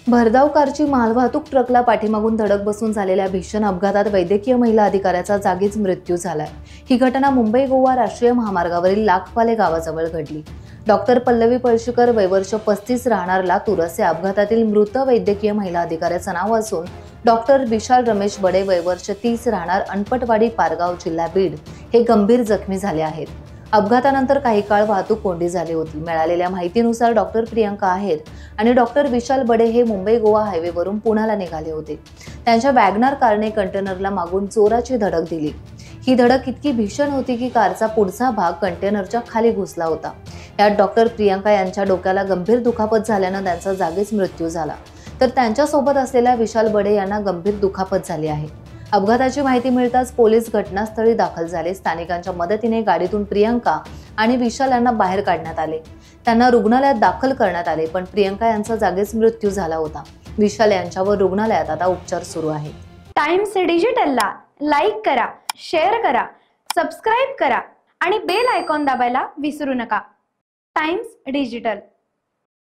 भरधाव कारची मालवाहतूक ट्रकला पाठीमागून धडक बसून झालेल्या भीषण अपघातात वैद्यकीय महिला अधिकाऱ्याचा जागीच मृत्यू झालाय। ही घटना मुंबई गोवा राष्ट्रीय महामार्गावरील लाखपाले गावाजवळ घडली। डॉक्टर पल्लवी पळशीकर वय वर्ष 35 राहणार लातूर असे अपघातातील मृत वैद्यकीय महिला अधिकाऱ्याचं नाव असून डॉक्टर विशाल रमेश बडे वय वर्ष 30 राहणार अनपटवाडी पारगाव जिल्हा बीड हे गंभीर जखमी झाले आहेत। अपघातानंतर काही काळ वाहतूक कोंडी झाली होती। मिळालेल्या माहितीनुसार डॉक्टर प्रियंका आहेर आणि डॉक्टर विशाल बडे हे मुंबई गोवा हायवेवरून पुण्याला निघाले होते। त्यांच्या वॅगनार कारने कंटेनरला मागून जोराची धडक दिली। ही धडक इतकी भीषण होती की कारचा पुढचा भाग कंटेनरच्या खाली घुसला होता। यात डॉक्टर प्रियंका यांच्या डोक्याला गंभीर दुखापत झाल्याने त्यांचा जागीच मृत्यू झाला, तर त्यांच्या सोबत असलेल्या विशाल बडे यांना गंभीर दुखापत झाली आहे। अपघाताची माहिती मिळताच पोलीस घटनास्थळी दाखल झाले। स्थानिकांच्या मदतीने गाडीतून प्रियंका आणि विशाल यांना बाहेर काढण्यात आले। त्यांना रुग्णालयात दाखल करण्यात आले, पण प्रियंका यांचा जागीच मृत्यू झाला होता। विशाल यांच्यावर रुग्णालयात आता उपचार सुरू आहेत। टाइम्स डिजिटलला लाईक करा, शेअर करा, सबस्क्राइब करा आणि बेल आयकॉन दाबायला विसरू नका। Times digital.